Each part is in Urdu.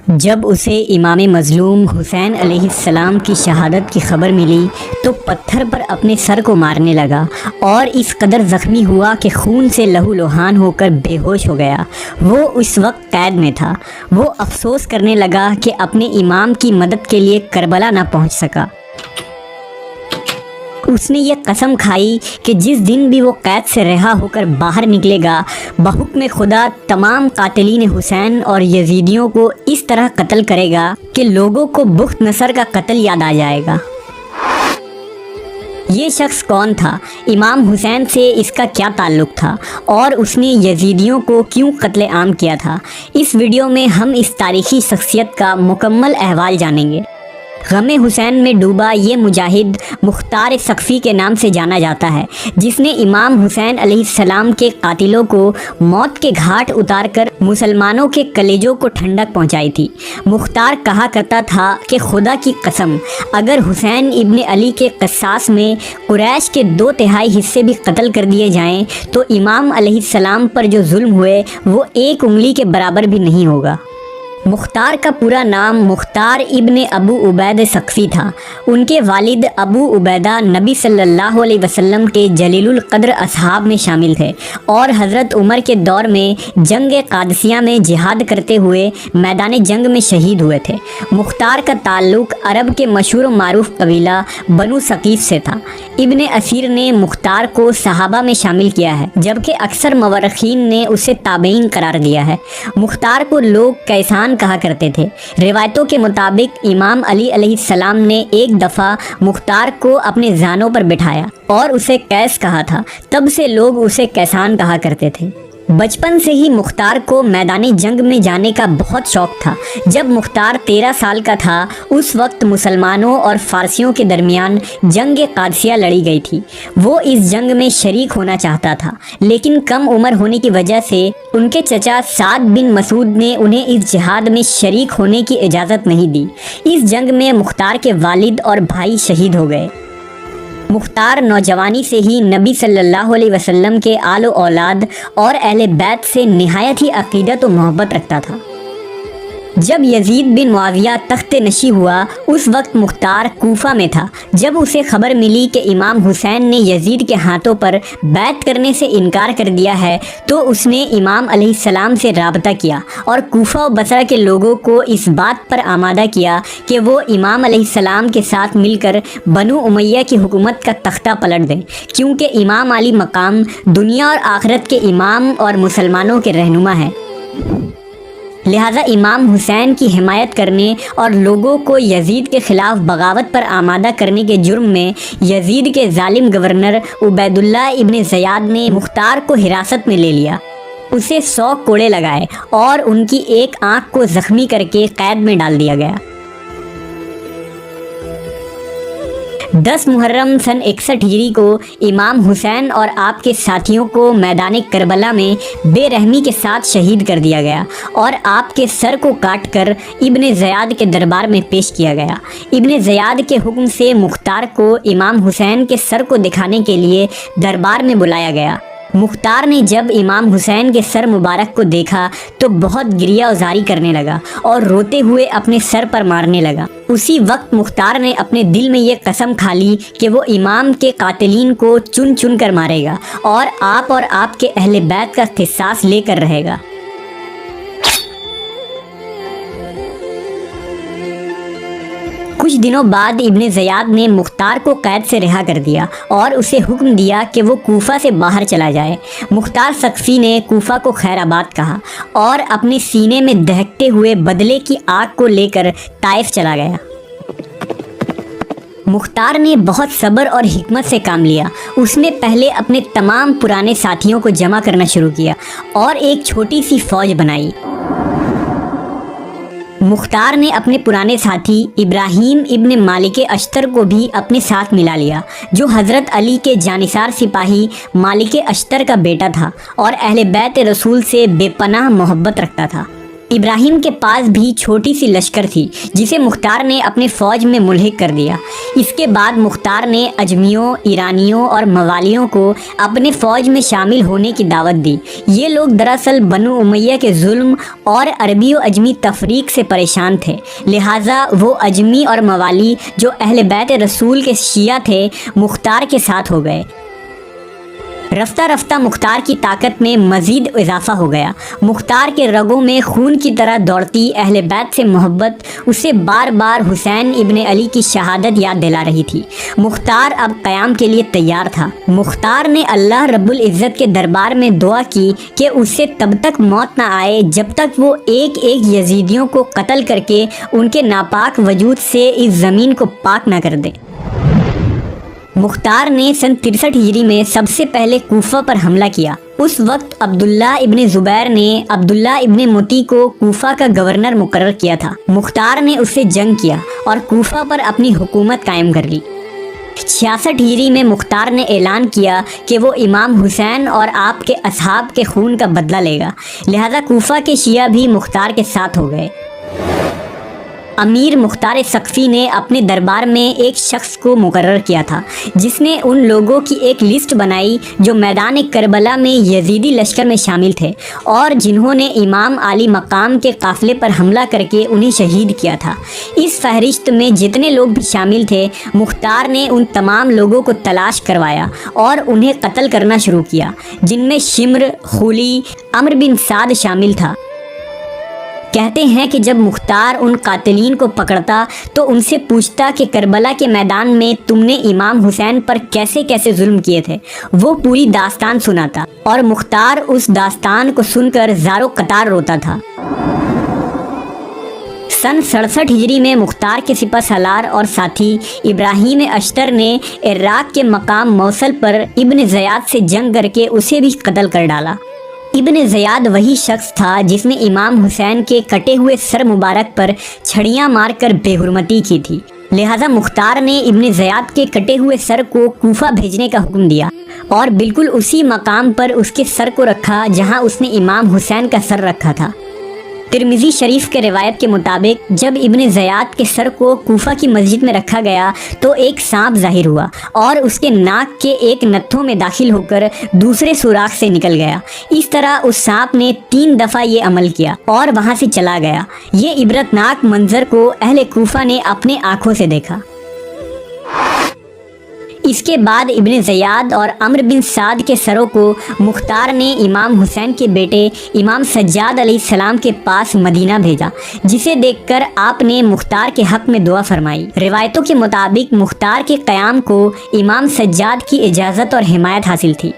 جب اسے امام مظلوم حسین علیہ السلام کی شہادت کی خبر ملی تو پتھر پر اپنے سر کو مارنے لگا اور اس قدر زخمی ہوا کہ خون سے لہو لہان ہو کر بے ہوش ہو گیا۔ وہ اس وقت قید میں تھا۔ وہ افسوس کرنے لگا کہ اپنے امام کی مدد کے لیے کربلا نہ پہنچ سکا۔ اس نے یہ قسم کھائی کہ جس دن بھی وہ قید سے رہا ہو کر باہر نکلے گا، بحکم خدا تمام قاتلین حسین اور یزیدیوں کو اس طرح قتل کرے گا کہ لوگوں کو بخت نصر کا قتل یاد آ جائے گا۔ یہ شخص کون تھا؟ امام حسین سے اس کا کیا تعلق تھا اور اس نے یزیدیوں کو کیوں قتل عام کیا تھا؟ اس ویڈیو میں ہم اس تاریخی شخصیت کا مکمل احوال جانیں گے۔ غم حسین میں ڈوبا یہ مجاہد مختار ثقفی کے نام سے جانا جاتا ہے، جس نے امام حسین علیہ السلام کے قاتلوں کو موت کے گھاٹ اتار کر مسلمانوں کے کلیجوں کو ٹھنڈک پہنچائی تھی۔ مختار کہا کرتا تھا کہ خدا کی قسم، اگر حسین ابن علی کے قصاص میں قریش کے 2/3 حصے بھی قتل کر دیے جائیں تو امام علیہ السلام پر جو ظلم ہوئے وہ 1 انگلی کے برابر بھی نہیں ہوگا۔ مختار کا پورا نام مختار ابن ابو عبید ثقفی تھا۔ ان کے والد ابو عبیدہ نبی صلی اللہ علیہ وسلم کے جلیل القدر اصحاب میں شامل تھے اور حضرت عمر کے دور میں جنگ قادسیہ میں جہاد کرتے ہوئے میدان جنگ میں شہید ہوئے تھے۔ مختار کا تعلق عرب کے مشہور و معروف قبیلہ بنو ثقیف سے تھا۔ ابن اسیر نے مختار کو صحابہ میں شامل کیا ہے، جبکہ اکثر مورخین نے اسے تابعین قرار دیا ہے۔ مختار کو لوگ کیسان کہا کرتے تھے۔ روایتوں کے مطابق امام علی علیہ السلام نے ایک دفعہ مختار کو اپنے زانوں پر بٹھایا اور اسے کیس کہا تھا، تب سے لوگ اسے کیسان کہا کرتے تھے۔ بچپن سے ہی مختار کو میدان جنگ میں جانے کا بہت شوق تھا۔ جب مختار 13 سال کا تھا اس وقت مسلمانوں اور فارسیوں کے درمیان جنگ قادسیہ لڑی گئی تھی۔ وہ اس جنگ میں شریک ہونا چاہتا تھا، لیکن کم عمر ہونے کی وجہ سے ان کے چچا سعد بن مسعود نے انہیں اس جہاد میں شریک ہونے کی اجازت نہیں دی۔ اس جنگ میں مختار کے والد اور بھائی شہید ہو گئے۔ مختار نوجوانی سے ہی نبی صلی اللہ علیہ وسلم کے آل و اولاد اور اہل بیت سے نہایت ہی عقیدت و محبت رکھتا تھا۔ جب یزید بن معاویہ تخت نشین ہوا اس وقت مختار کوفہ میں تھا۔ جب اسے خبر ملی کہ امام حسین نے یزید کے ہاتھوں پر بیعت کرنے سے انکار کر دیا ہے تو اس نے امام علیہ السلام سے رابطہ کیا اور کوفہ و بصرہ کے لوگوں کو اس بات پر آمادہ کیا کہ وہ امام علیہ السلام کے ساتھ مل کر بنو امیہ کی حکومت کا تختہ پلٹ دیں، کیونکہ امام علی مقام دنیا اور آخرت کے امام اور مسلمانوں کے رہنما ہیں۔ لہٰذا امام حسین کی حمایت کرنے اور لوگوں کو یزید کے خلاف بغاوت پر آمادہ کرنے کے جرم میں یزید کے ظالم گورنر عبید اللہ ابن زیاد نے مختار کو حراست میں لے لیا۔ اسے 100 کوڑے لگائے اور ان کی ایک آنکھ کو زخمی کر کے قید میں ڈال دیا گیا۔ 10 محرم سن 61 ہجری کو امام حسین اور آپ کے ساتھیوں کو میدان کربلا میں بے رحمی کے ساتھ شہید کر دیا گیا اور آپ کے سر کو کاٹ کر ابن زیاد کے دربار میں پیش کیا گیا۔ ابن زیاد کے حکم سے مختار کو امام حسین کے سر کو دکھانے کے لیے دربار میں بلایا گیا۔ مختار نے جب امام حسین کے سر مبارک کو دیکھا تو بہت گریہ وزاری کرنے لگا اور روتے ہوئے اپنے سر پر مارنے لگا۔ اسی وقت مختار نے اپنے دل میں یہ قسم کھا لی کہ وہ امام کے قاتلین کو چن چن کر مارے گا اور آپ کے اہل بیت کا قصاص لے کر رہے گا۔ کچھ دنوں بعد ابن زیاد نے مختار کو قید سے رہا کر دیا اور اسے حکم دیا کہ وہ کوفہ سے باہر چلا جائے۔ مختار ثقفی نے کوفہ کو خیر آباد کہا اور اپنے سینے میں دہکتے ہوئے بدلے کی آگ کو لے کر طائف چلا گیا۔ مختار نے بہت صبر اور حکمت سے کام لیا۔ اس نے پہلے اپنے تمام پرانے ساتھیوں کو جمع کرنا شروع کیا اور ایک چھوٹی سی فوج بنائی۔ مختار نے اپنے پرانے ساتھی ابراہیم ابن مالک اشتر کو بھی اپنے ساتھ ملا لیا، جو حضرت علی کے جانثار سپاہی مالک اشتر کا بیٹا تھا اور اہل بیت رسول سے بے پناہ محبت رکھتا تھا۔ ابراہیم کے پاس بھی چھوٹی سی لشکر تھی جسے مختار نے اپنے فوج میں ملحق کر دیا۔ اس کے بعد مختار نے اجمیوں، ایرانیوں اور موالیوں کو اپنے فوج میں شامل ہونے کی دعوت دی۔ یہ لوگ دراصل بنو امیہ کے ظلم اور عربی و اجمی تفریق سے پریشان تھے، لہٰذا وہ اجمی اور موالی جو اہل بیت رسول کے شیعہ تھے مختار کے ساتھ ہو گئے۔ رفتہ رفتہ مختار کی طاقت میں مزید اضافہ ہو گیا۔ مختار کے رگوں میں خون کی طرح دوڑتی اہل بیت سے محبت اسے بار بار حسین ابن علی کی شہادت یاد دلا رہی تھی۔ مختار اب قیام کے لیے تیار تھا۔ مختار نے اللہ رب العزت کے دربار میں دعا کی کہ اسے تب تک موت نہ آئے جب تک وہ ایک ایک یزیدیوں کو قتل کر کے ان کے ناپاک وجود سے اس زمین کو پاک نہ کر دے۔ مختار نے سن 63 ہجری میں سب سے پہلے کوفہ پر حملہ کیا۔ اس وقت عبداللہ ابن زبیر نے عبداللہ ابن مطیع کو کوفہ کا گورنر مقرر کیا تھا۔ مختار نے اس سے جنگ کیا اور کوفہ پر اپنی حکومت قائم کر لی۔ 66 ہجری میں مختار نے اعلان کیا کہ وہ امام حسین اور آپ کے اصحاب کے خون کا بدلہ لے گا، لہذا کوفہ کے شیعہ بھی مختار کے ساتھ ہو گئے۔ امیر مختار ثقفی نے اپنے دربار میں ایک شخص کو مقرر کیا تھا جس نے ان لوگوں کی ایک لسٹ بنائی جو میدان کربلا میں یزیدی لشکر میں شامل تھے اور جنہوں نے امام علی مقام کے قافلے پر حملہ کر کے انہیں شہید کیا تھا۔ اس فہرست میں جتنے لوگ بھی شامل تھے مختار نے ان تمام لوگوں کو تلاش کروایا اور انہیں قتل کرنا شروع کیا، جن میں شمر، خولی، عمرو بن سعد شامل تھا۔ کہتے ہیں کہ جب مختار ان قاتلین کو پکڑتا تو ان سے پوچھتا کہ کربلا کے میدان میں تم نے امام حسین پر کیسے کیسے ظلم کیے تھے۔ وہ پوری داستان سناتا اور مختار اس داستان کو سن کر زارو قطار روتا تھا۔ سن 67 ہجری میں مختار کے سپہ سالار اور ساتھی ابراہیم اشتر نے عراق کے مقام موصل پر ابن زیاد سے جنگ کر کے اسے بھی قتل کر ڈالا۔ ابن زیاد وہی شخص تھا جس نے امام حسین کے کٹے ہوئے سر مبارک پر چھڑیاں مار کر بے حرمتی کی تھی، لہذا مختار نے ابن زیاد کے کٹے ہوئے سر کو کوفہ بھیجنے کا حکم دیا اور بالکل اسی مقام پر اس کے سر کو رکھا جہاں اس نے امام حسین کا سر رکھا تھا۔ ترمذی شریف کے روایت کے مطابق جب ابن زیاد کے سر کو کوفہ کی مسجد میں رکھا گیا تو ایک سانپ ظاہر ہوا اور اس کے ناک کے ایک نتھوں میں داخل ہو کر دوسرے سوراخ سے نکل گیا۔ اس طرح اس سانپ نے 3 دفعہ یہ عمل کیا اور وہاں سے چلا گیا۔ یہ عبرتناک منظر کو اہل کوفہ نے اپنے آنکھوں سے دیکھا۔ اس کے بعد ابن زیاد اور عمرو بن سعد کے سروں کو مختار نے امام حسین کے بیٹے امام سجاد علیہ السلام کے پاس مدینہ بھیجا، جسے دیکھ کر آپ نے مختار کے حق میں دعا فرمائی۔ روایتوں کے مطابق مختار کے قیام کو امام سجاد کی اجازت اور حمایت حاصل تھی۔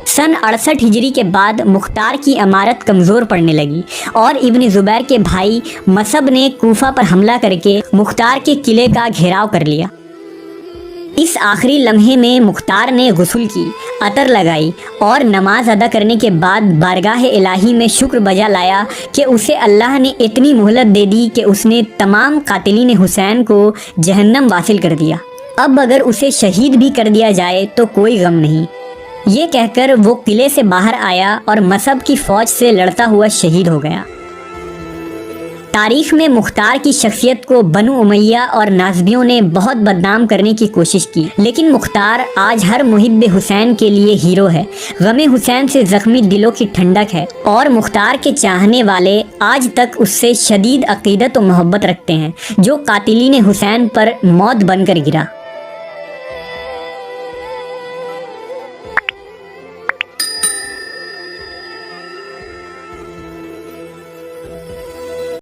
سن 68 ہجری کے بعد مختار کی امارت کمزور پڑنے لگی اور ابن زبیر کے بھائی مصعب نے کوفہ پر حملہ کر کے مختار کے قلعے کا گھیراؤ کر لیا۔ اس آخری لمحے میں مختار نے غسل کی، عطر لگائی اور نماز ادا کرنے کے بعد بارگاہ الہی میں شکر بجا لایا کہ اسے اللہ نے اتنی مہلت دے دی کہ اس نے تمام قاتلین حسین کو جہنم واصل کر دیا۔ اب اگر اسے شہید بھی کر دیا جائے تو کوئی غم نہیں۔ یہ کہہ کر وہ قلعے سے باہر آیا اور مصعب کی فوج سے لڑتا ہوا شہید ہو گیا۔ تاریخ میں مختار کی شخصیت کو بنو امیہ اور ناصبیوں نے بہت بدنام کرنے کی کوشش کی، لیکن مختار آج ہر محب حسین کے لیے ہیرو ہے، غم حسین سے زخمی دلوں کی ٹھنڈک ہے، اور مختار کے چاہنے والے آج تک اس سے شدید عقیدت و محبت رکھتے ہیں جو قاتلین حسین پر موت بن کر گرا۔